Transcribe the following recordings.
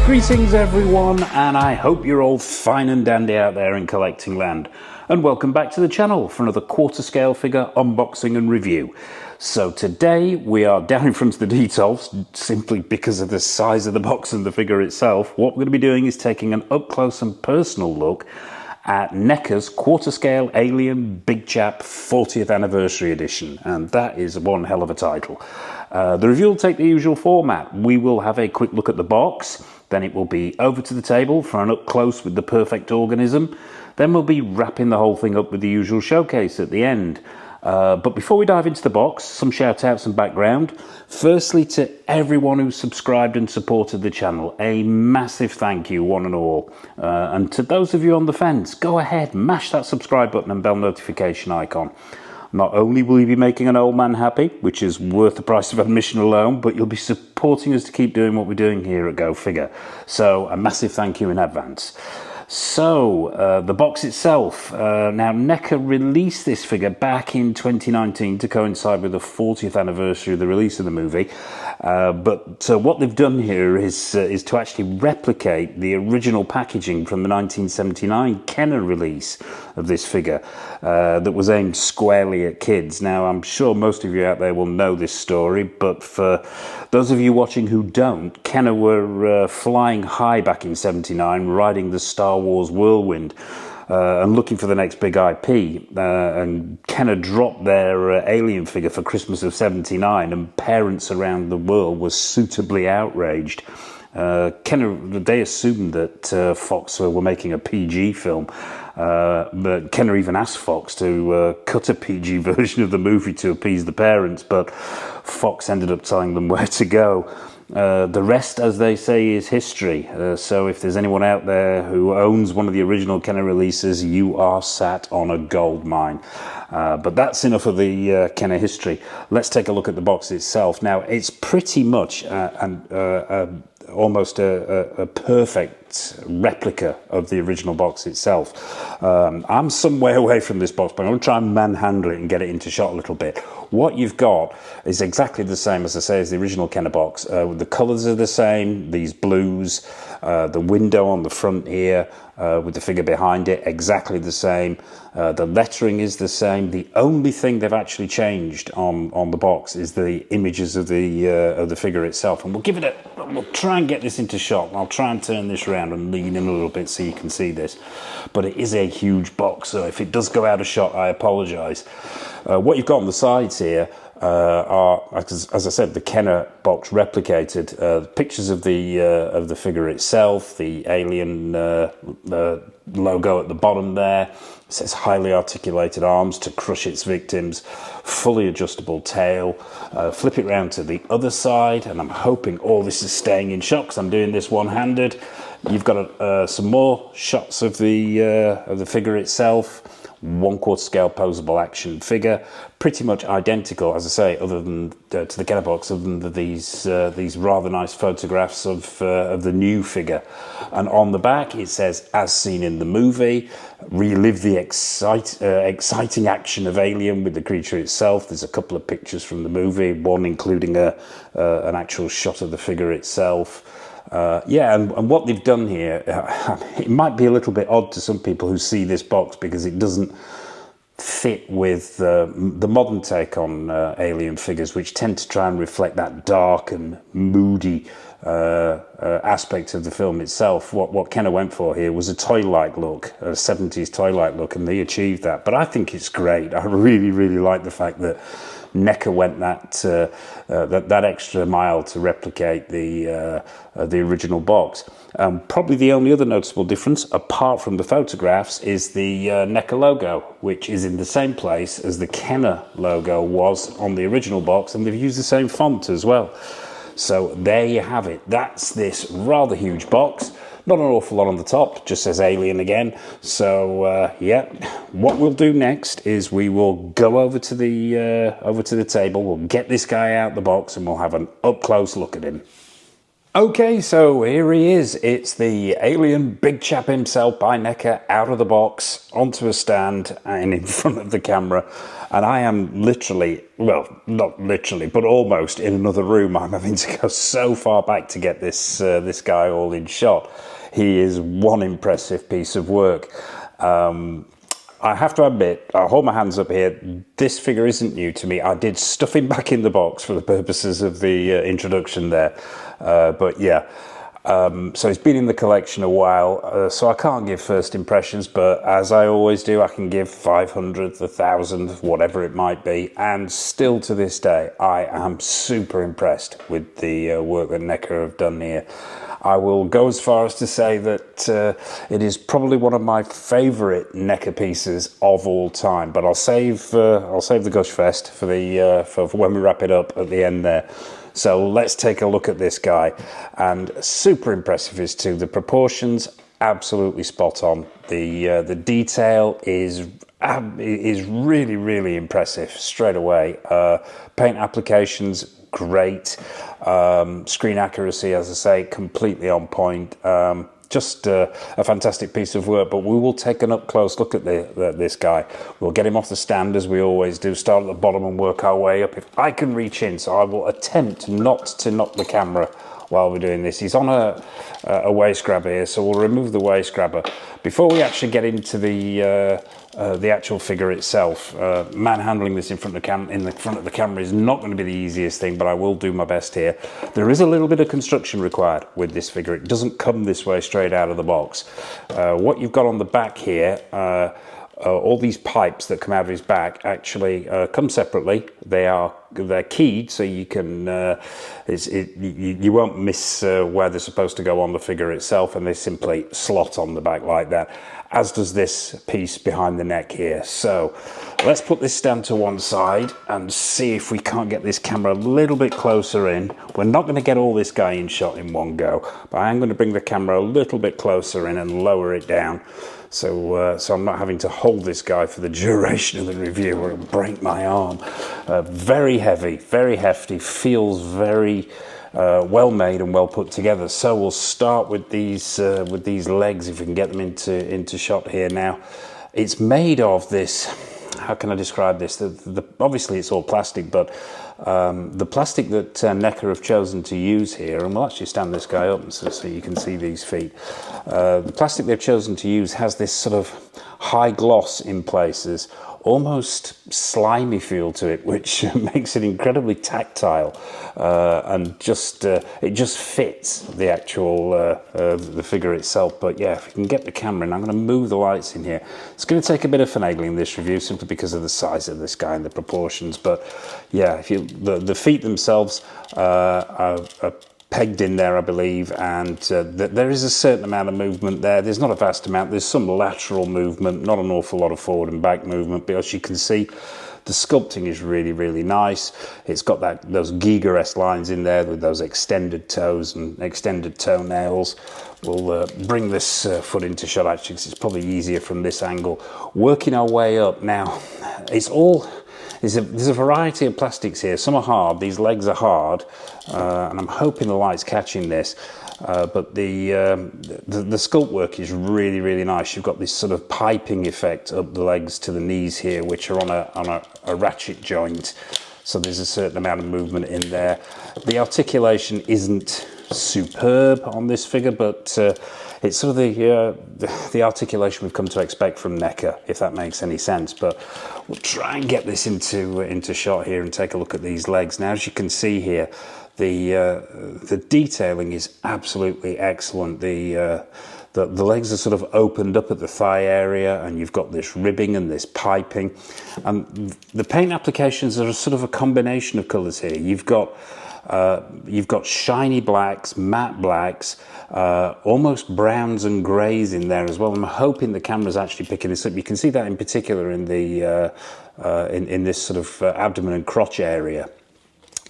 Greetings everyone, and I hope you're all fine and dandy out there in collecting land. And welcome back to the channel for another quarter scale figure unboxing and review. So today we are down in front of the details simply because of the size of the box and the figure itself. What we're going to be doing is taking an up close and personal look at NECA's quarter scale Alien Big Chap 40th anniversary edition, and that is one hell of a title. The review will take the usual format. We will have a quick look at the box, then it will be over to the table for an up close with the perfect organism, then we'll be wrapping the whole thing up with the usual showcase at the end. But before we dive into the box, some shout outs and background. Firstly, to everyone who subscribed and supported the channel, a massive thank you, one and all. And to those of you on the fence, go ahead, mash that subscribe button and bell notification icon. Not only will you be making an old man happy, which is worth the price of admission alone, but you'll be supporting us to keep doing what we're doing here at Go Figure. So a massive thank you in advance. So, the box itself. Now, NECA released this figure back in 2019 to coincide with the 40th anniversary of the release of the movie. But what they've done here is to actually replicate the original packaging from the 1979 Kenner release of this figure that was aimed squarely at kids. Now, I'm sure most of you out there will know this story, but for those of you watching who don't, Kenner were flying high back in 79, riding the Star Wars whirlwind and looking for the next big IP, and Kenner dropped their Alien figure for Christmas of 79, and parents around the world were suitably outraged. Kenner, they assumed that Fox were making a PG film, but Kenner even asked Fox to cut a PG version of the movie to appease the parents, but Fox ended up telling them where to go. The rest, as they say, is history. So if there's anyone out there who owns one of the original Kenner releases, you are sat on a gold mine. But that's enough of the Kenner history. Let's take a look at the box itself. Now, it's pretty much almost a perfect replica of the original box itself. I'm some way away from this box, but I'm going to try and manhandle it and get it into shot a little bit. What you've got is exactly the same, as I say, as the original Kenner box. The colours are the same, these blues, the window on the front here with the figure behind it, exactly the same. The lettering is the same. The only thing they've actually changed on the box is the images of the figure itself. And we'll try and get this into shot. I'll try and turn this around and lean in a little bit so you can see this. But it is a huge box, so if it does go out of shot, I apologise. What you've got on the sides here are, as I said, the Kenner box replicated. Pictures of the figure itself, the Alien logo at the bottom there. It says highly articulated arms to crush its victims, fully adjustable tail. Flip it round to the other side, and I'm hoping all this is staying in shot because I'm doing this one-handed. You've got some more shots of the figure itself. 1/4 scale posable action figure, pretty much identical, as I say, other than to the Kenner box, other than these rather nice photographs of the new figure. And on the back it says, as seen in the movie, relive the exciting action of Alien with the creature itself. There's a couple of pictures from the movie, one including an actual shot of the figure itself. And what they've done here, it might be a little bit odd to some people who see this box because it doesn't fit with the modern take on Alien figures, which tend to try and reflect that dark and moody aspect of the film itself. What Kenner went for here was a toy-like look, a 70s toy-like look, and they achieved that. But I think it's great. I really, really like the fact that NECA went that extra mile to replicate the original box. Probably the only other noticeable difference, apart from the photographs, is the NECA logo, which is in the same place as the Kenner logo was on the original box, and they've used the same font as well. So there you have it. That's this rather huge box. Not an awful lot on the top, just says Alien again. So yeah, what we'll do next is we will go over to the table. We'll get this guy out the box and we'll have an up close look at him. Okay, so here he is. It's the Alien Big Chap himself by NECA, out of the box, onto a stand and in front of the camera. And I am literally, well, not literally, but almost in another room. I'm having to go so far back to get this this guy all in shot. He is one impressive piece of work. I have to admit, I'll hold my hands up here, this figure isn't new to me. I did stuff him back in the box for the purposes of the introduction there. But yeah, so he's been in the collection a while, so I can't give first impressions, but as I always do, I can give 500, 1,000, whatever it might be. And still to this day, I am super impressed with the work that NECA have done here. I will go as far as to say that it is probably one of my favourite NECA pieces of all time. But I'll save the gush fest for the for when we wrap it up at the end there. So let's take a look at this guy, and super impressive is too. The proportions absolutely spot on. The detail is really impressive straight away. Paint applications great. Screen accuracy, as I say, completely on point. Just a fantastic piece of work, but we will take an up-close look at this guy. We'll get him off the stand as we always do, start at the bottom and work our way up. If I can reach in, so I will attempt not to knock the camera while we're doing this. He's on a waist grabber here, so we'll remove the waist grabber. Before we actually get into the actual figure itself, manhandling this in front of the camera is not going to be the easiest thing, but I will do my best here. There is a little bit of construction required with this figure. It doesn't come this way straight out of the box. What you've got on the back here, all these pipes that come out of his back actually come separately. They're keyed, so you can you won't miss where they're supposed to go on the figure itself, and they simply slot on the back like that, as does this piece behind the neck here. So let's put this stand to one side and see if we can't get this camera a little bit closer in. We're not going to get all this guy in shot in one go, but I am going to bring the camera a little bit closer in and lower it down, so I'm not having to hold this guy for the duration of the review or it'll break my arm. Very heavy, very hefty, feels very well made and well put together. So we'll start with these legs, if we can get them into shot here now. It's made of this, how can I describe this? Obviously it's all plastic, but the plastic that NECA have chosen to use here, and we'll actually stand this guy up so you can see these feet. The plastic they've chosen to use has this sort of high gloss in places, almost slimy feel to it, which makes it incredibly tactile, and just it just fits the actual the figure itself. But yeah, if we can get the camera in, I'm going to move the lights in here. It's going to take a bit of finagling this review simply because of the size of this guy and the proportions. But yeah, if the feet themselves are pegged in there, I believe, and there is a certain amount of movement there. There's not a vast amount. There's some lateral movement, not an awful lot of forward and back movement, but as you can see, the sculpting is really nice. It's got those Giga-esque lines in there with those extended toes and extended toenails. We'll bring this foot into shot actually, because it's probably easier from this angle. Working our way up now, there's a variety of plastics here. Some are hard, these legs are hard, and I'm hoping the light's catching this. But the sculpt work is really nice. You've got this sort of piping effect up the legs to the knees here, which are on a ratchet joint. So there's a certain amount of movement in there. The articulation isn't superb on this figure, but it's sort of the articulation we've come to expect from NECA, if that makes any sense. But we'll try and get this into shot here and take a look at these legs. Now, as you can see here, the detailing is absolutely excellent. The legs are sort of opened up at the thigh area, and you've got this ribbing and this piping. And the paint applications are sort of a combination of colours here. You've got shiny blacks, matte blacks, almost browns and greys in there as well. I'm hoping the camera's actually picking this up. You can see that in particular in the in this sort of abdomen and crotch area,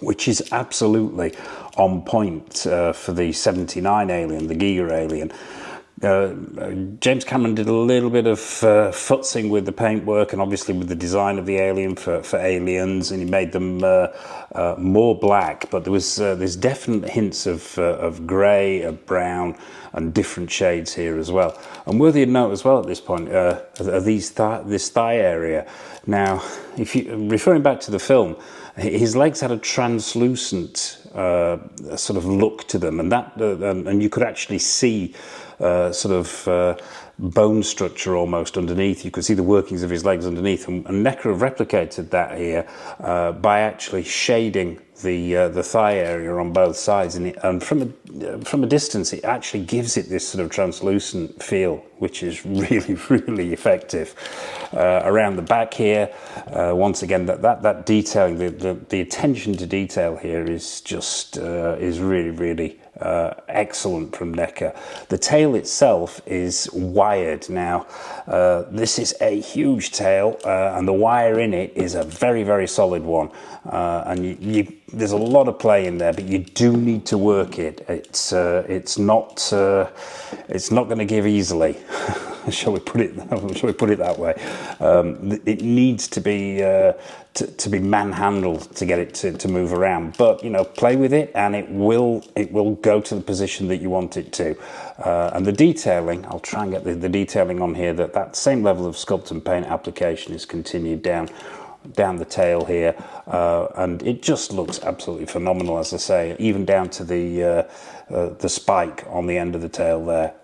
which is absolutely on point for the 79 Alien, the Giga Alien. James Cameron did a little bit of futzing with the paintwork and obviously with the design of the alien for Aliens, and he made them more black, but there's definite hints of grey, of brown, and different shades here as well. And worthy of note as well at this point are this thigh area. Now, if you referring back to the film, his legs had a translucent sort of look to them, and and you could actually see bone structure almost underneath. You could see the workings of his legs underneath, and NECA have replicated that here by actually shading the thigh area on both sides, and from a distance it actually gives it this sort of translucent feel, which is really, really effective. Around the back here, once again, that detailing, the attention to detail here is just is really, really excellent from NECA. The tail itself is wired. Now, this is a huge tail, and the wire in it is a very, very solid one. And there's a lot of play in there, but you do need to work it. It's not going to give easily. Shall we put it that way? It needs to be manhandled to get it to move around. But play with it, and it will go to the position that you want it to. And the detailing, I'll try and get the detailing on here. That same level of sculpt and paint application is continued down the tail here, and it just looks absolutely phenomenal, as I say, even down to the spike on the end of the tail there.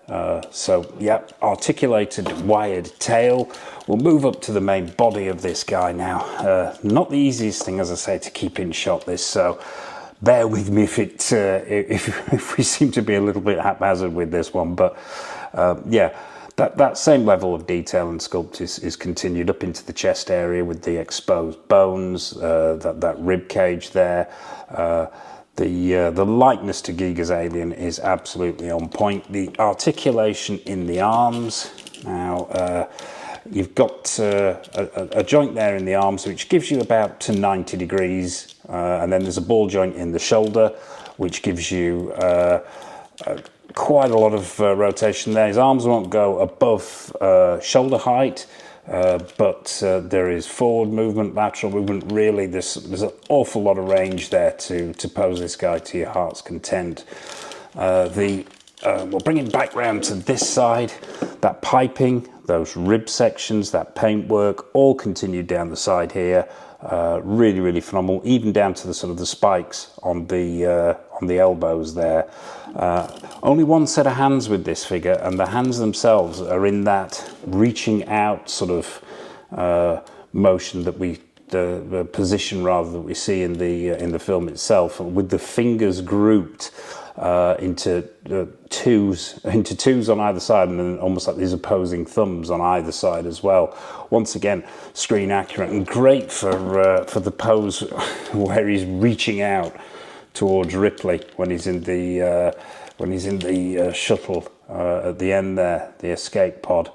So yeah, articulated wired tail. We'll move up to the main body of this guy now. Not the easiest thing, as I say, to keep in shot this, so bear with me if we seem to be a little bit haphazard with this one, but yeah. That same level of detail and sculpt is continued up into the chest area with the exposed bones, that rib cage there. The likeness to Giger's alien is absolutely on point. The articulation in the arms. Now, you've got a joint there in the arms, which gives you about to 90 degrees, and then there's a ball joint in the shoulder, which gives you quite a lot of rotation there. His arms won't go above shoulder height, but there is forward movement, lateral movement. Really, there's an awful lot of range there to pose this guy to your heart's content. We'll bring him back round to this side. That piping, those rib sections, that paintwork, all continued down the side here. Really, really phenomenal, even down to the spikes on the elbows there. Only one set of hands with this figure, and the hands themselves are in that reaching out sort of motion that the position rather that we see in the film itself, with the fingers grouped into twos on either side, and then almost like these opposing thumbs on either side as well. Once again, screen accurate and great for the pose where he's reaching out towards Ripley when he's in the shuttle at the end there, the escape pod.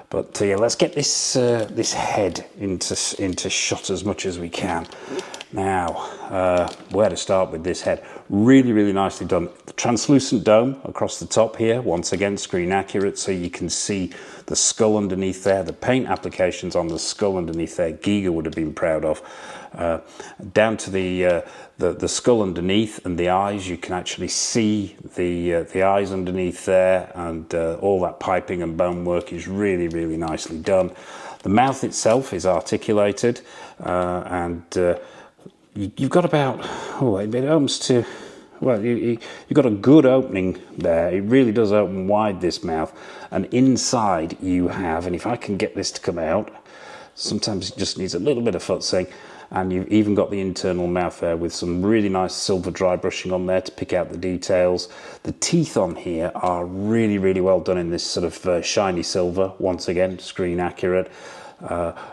But yeah, let's get this head into shot as much as we can. Now, where to start with this head? Really, really nicely done. The translucent dome across the top here, once again screen accurate, so you can see the skull underneath there. The paint applications on the skull underneath there, Giger would have been proud of. Down to the skull underneath and the eyes, you can actually see the eyes underneath there, and all that piping and bone work is really, really nicely done. The mouth itself is articulated, and you've got about, it opens to, well, you've got a good opening there. It really does open wide, this mouth. And inside you have, and if I can get this to come out, sometimes it just needs a little bit of futzing, and you've even got the internal mouth there with some really nice silver dry brushing on there to pick out the details. The teeth on here are really, really well done in this sort of shiny silver, once again, screen accurate.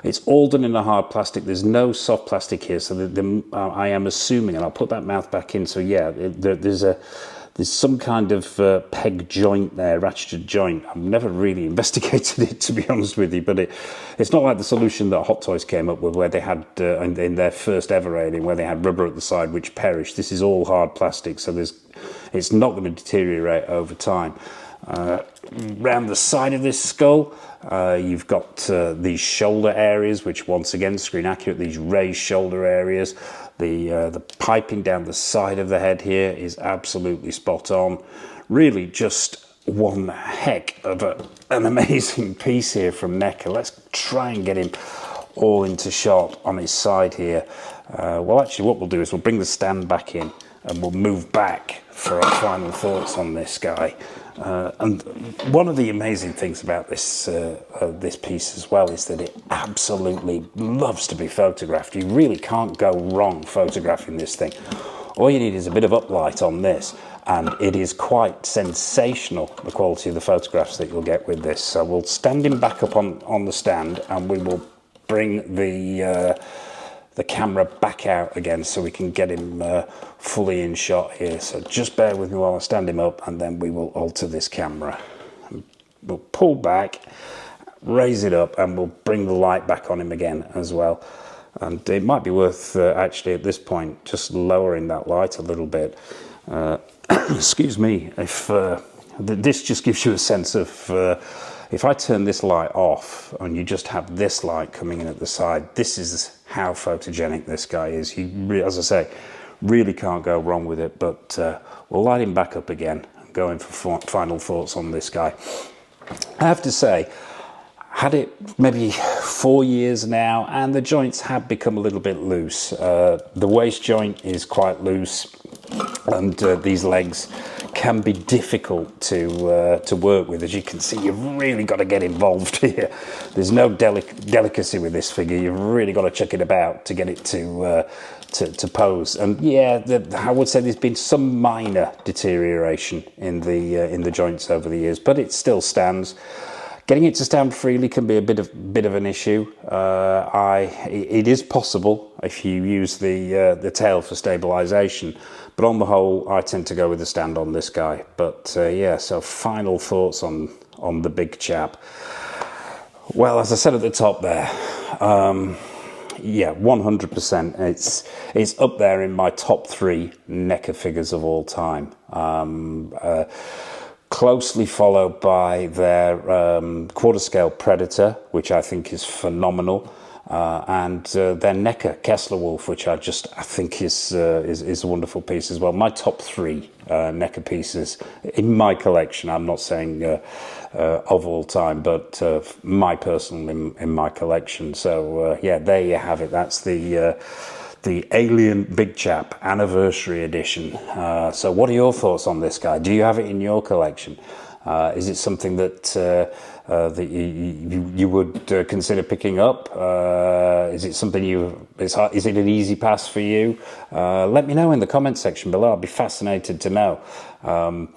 It's all done in a hard plastic. There's no soft plastic here, so I am assuming, and I'll put that mouth back in, so yeah, there's some kind of peg joint there, ratcheted joint. I've never really investigated it, to be honest with you, but it's not like the solution that Hot Toys came up with, where they had, in their first ever alien, where they had rubber at the side which perished. This is all hard plastic, so It's not going to deteriorate over time. Round the side of this skull, you've got these shoulder areas, which once again screen accurate, these raised shoulder areas. The piping down the side of the head here is absolutely spot on. Really just one heck of an amazing piece here from NECA. Let's try and get him all into shot on his side here. Well, actually what we'll do is we'll bring the stand back in and we'll move back for our final thoughts on this guy. And one of the amazing things about this this piece as well is that it absolutely loves to be photographed. You really can't go wrong photographing this thing. All you need is a bit of uplight on this, and it is quite sensational, the quality of the photographs that you'll get with this. So we'll stand him back up on the stand, and we will bring the camera back out again so we can get him fully in shot here. So just bear with me while I stand him up, and then we will alter this camera. We'll pull back, raise it up, and we'll bring the light back on him again as well. And it might be worth actually at this point just lowering that light a little bit. Excuse me, if this just gives you a sense of if I turn this light off and you just have this light coming in at the side, this is how photogenic this guy is. As I say, really can't go wrong with it. But we'll light him back up again and go in for final thoughts on this guy. I have to say, had it maybe 4 years now, and the joints have become a little bit loose. The waist joint is quite loose, and these legs can be difficult to work with. As you can see, you've really got to get involved here. There's no delicacy with this figure. You've really got to chuck it about to get it to pose. And yeah, I would say there's been some minor deterioration in the joints over the years, but it still stands. Getting it to stand freely can be a bit of an issue. It is possible if you use the tail for stabilisation, but on the whole, I tend to go with the stand on this guy. But yeah, so final thoughts on the big chap. Well, as I said at the top there, yeah, 100%. It's up there in my top 3 NECA figures of all time. Closely followed by their quarter scale Predator, which I think is phenomenal, and their NECA Kessler Wolf, which I think is a wonderful piece as well. My top 3 NECA pieces in my collection. I'm not saying of all time, but my personal in my collection. So yeah, there you have it. That's the Alien Big Chap Anniversary Edition. So what are your thoughts on this guy? Do you have it in your collection? Is it something that that you would consider picking up? Is it something is it an easy pass for you? Let me know in the comment section below. I'd be fascinated to know. The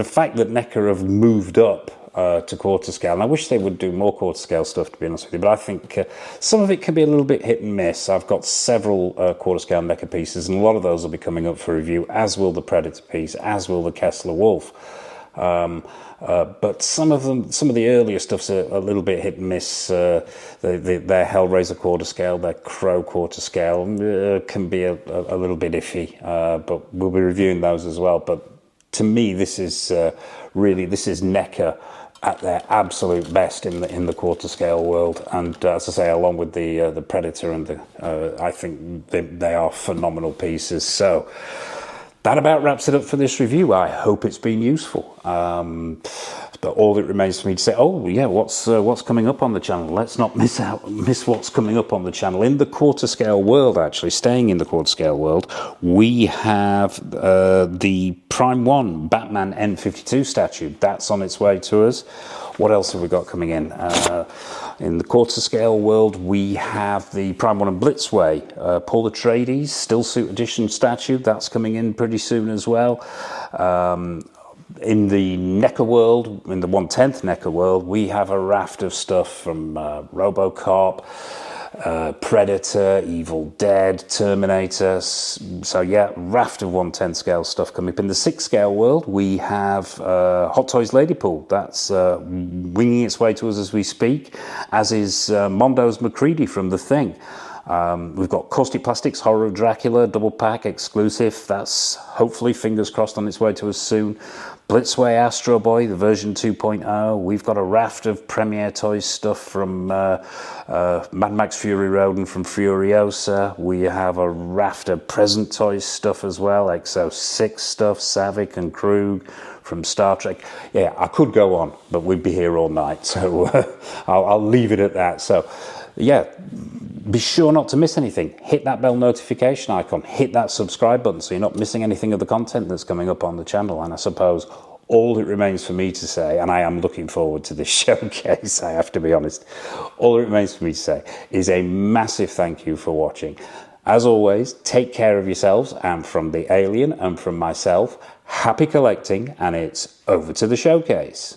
fact that NECA have moved up to quarter scale, and I wish they would do more quarter scale stuff, to be honest with you, but I think some of it can be a little bit hit and miss. I've got several quarter scale NECA pieces, and a lot of those will be coming up for review, as will the Predator piece, as will the Kessler Wolf. But some of the earlier stuff's a little bit hit and miss. Their Hellraiser quarter scale, their Crow quarter scale can be a little bit iffy, but we'll be reviewing those as well. But to me, this is NECA at their absolute best in the quarter scale world, and as I say, along with the Predator and I think they are phenomenal pieces. So that about wraps it up for this review. I hope it's been useful. But all that remains for me to say, oh yeah, what's coming up on the channel? Let's not miss what's coming up on the channel. In the quarter scale world, actually, staying in the quarter scale world, we have the Prime 1 Batman N52 statue. That's on its way to us. What else have we got coming in? In the quarter scale world, we have the Prime 1 and Blitzway Paul Atreides Still Suit Edition statue. That's coming in pretty soon as well. In the NECA world, in the 1/10 NECA world, we have a raft of stuff from RoboCop, Predator, Evil Dead, Terminator. So yeah, raft of 1/10 scale stuff coming up. In the 6 scale world, we have Hot Toys Ladypool. That's winging its way to us as we speak, as is Mondo's MacReady from The Thing. We've got Caustic Plastics, Horror of Dracula, double pack, exclusive. That's hopefully, fingers crossed, on its way to us soon. Blitzway Astro Boy, the version 2.0. We've got a raft of Premiere Toys stuff from Mad Max Fury Road and from Furiosa. We have a raft of Present Toys stuff as well, XO6 stuff, Savick and Krug from Star Trek. Yeah, I could go on, but we'd be here all night, so I'll leave it at that. So, yeah, be sure not to miss anything. Hit that bell notification icon, hit that subscribe button so you're not missing anything of the content that's coming up on the channel. And I suppose all it remains for me to say, and I am looking forward to this showcase, I have to be honest, all it remains for me to say is a massive thank you for watching. As always, take care of yourselves, and from the Alien and from myself, happy collecting, and it's over to the showcase.